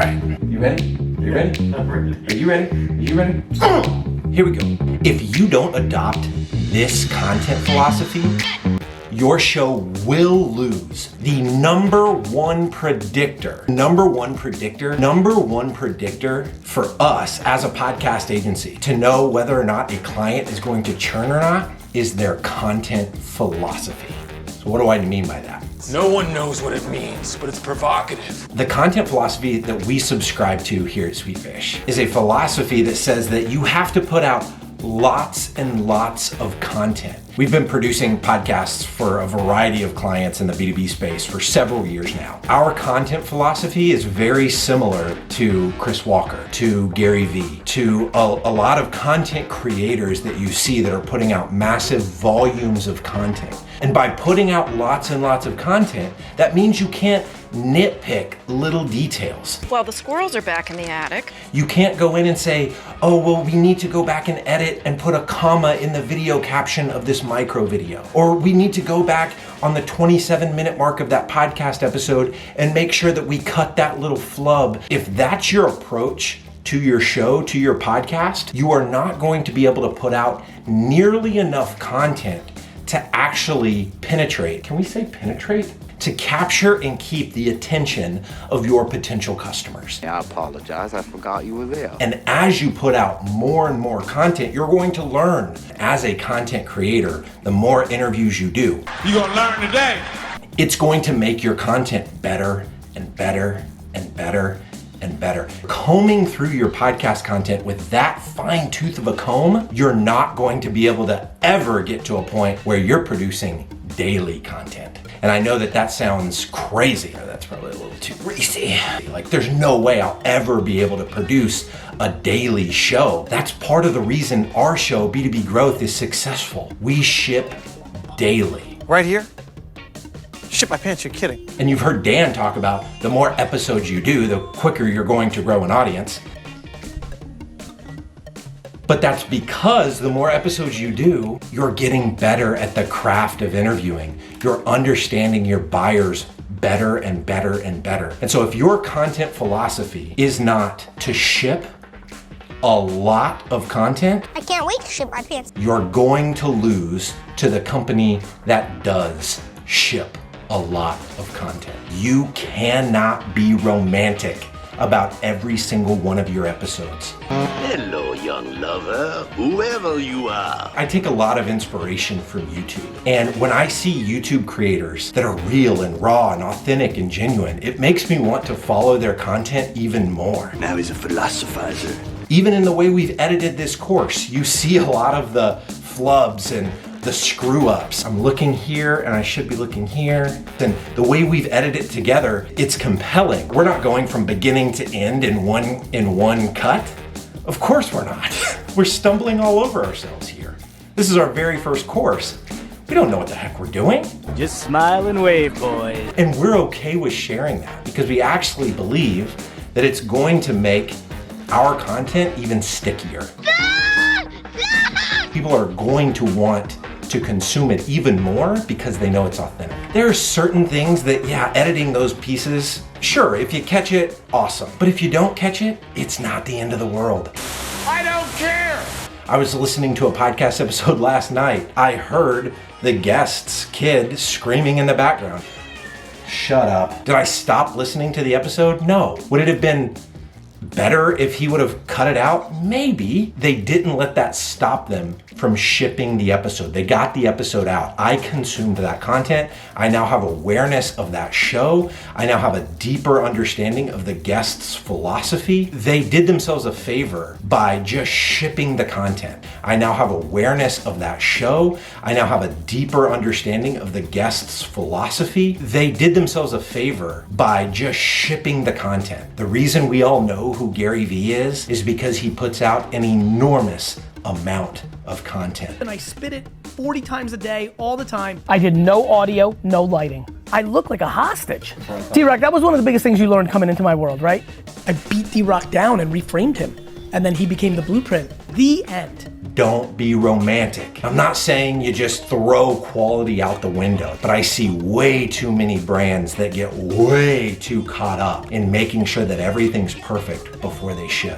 right, you ready? Are you ready? Are you ready? Are you ready? Here we go. If you don't adopt this content philosophy, your show will lose. The number one predictor for us as a podcast agency to know whether or not a client is going to churn or not is their content philosophy. So what do I mean by that? No one knows what it means, but it's provocative. The content philosophy that we subscribe to here at Sweetfish is a philosophy that says that you have to put out lots and lots of content. We've been producing podcasts for a variety of clients in the B2B space for several years now. Our content philosophy is very similar to Chris Walker, to Gary Vee, to a lot of content creators that you see that are putting out massive volumes of content. And by putting out lots and lots of content, that means you can't nitpick little details. Well, the squirrels are back in the attic. You can't go in and say, oh, well, we need to go back and edit and put a comma in the video caption of this micro video. Or we need to go back on the 27-minute mark of that podcast episode and make sure that we cut that little flub. If that's your approach to your show, to your podcast, you are not going to be able to put out nearly enough content to actually penetrate. Can we say penetrate? To capture and keep the attention of your potential customers. Yeah, I apologize. I forgot you were there. And as you put out more and more content, you're going to learn. As a content creator, the more interviews you do, You're gonna learn today. it's going to make your content better and better and better and better. Combing through your podcast content with that fine tooth of a comb, you're not going to be able to ever get to a point where you're producing daily content. And I know that sounds crazy. That's probably a little too greasy. Like, there's no way I'll ever be able to produce a daily show. That's part of the reason our show, B2B Growth, is successful. We ship daily. Right here? Shit my pants, you're kidding. And you've heard Dan talk about the more episodes you do, the quicker you're going to grow an audience. But that's because the more episodes you do, you're getting better at the craft of interviewing. You're understanding your buyers better and better and better. And so if your content philosophy is not to ship a lot of content, I can't wait to ship my pants. you're going to lose to the company that does ship a lot of content. You cannot be romantic about every single one of your episodes. Hello, young lover, whoever you are. I take a lot of inspiration from YouTube. And when I see YouTube creators that are real and raw and authentic and genuine, it makes me want to follow their content even more. Now he's a philosophizer. Even in the way we've edited this course, you see a lot of the flubs and the screw ups. I'm looking here and I should be looking here. And the way we've edited it together, it's compelling. We're not going from beginning to end in one cut. Of course we're not. We're stumbling all over ourselves here. This is our very first course. We don't know what the heck we're doing. Just smile and wave, boys. And we're okay with sharing that because we actually believe that it's going to make our content even stickier. People are going to want to consume it even more because they know it's authentic. There are certain things that, editing those pieces, sure, if you catch it, awesome. But if you don't catch it, it's not the end of the world. I don't care. I was listening to a podcast episode last night. I heard the guest's kid screaming in the background. Shut up. Did I stop listening to the episode? No. Would it have been better if he would have cut it out? Maybe. They didn't let that stop them from shipping the episode. They got the episode out. I consumed that content. I now have awareness of that show. I now have a deeper understanding of the guest's philosophy. They did themselves a favor by just shipping the content. I now have awareness of that show. I now have a deeper understanding of the guest's philosophy. They did themselves a favor by just shipping the content. The reason we all know who Gary Vee is because he puts out an enormous amount of content. And I spit it 40 times a day, all the time. I did no audio, no lighting. I look like a hostage. D-Rock, that was one of the biggest things you learned coming into my world, right? I beat D-Rock down and reframed him. And then he became the blueprint. The end. don't be romantic. I'm not saying you just throw quality out the window, but I see way too many brands that get way too caught up in making sure that everything's perfect before they ship.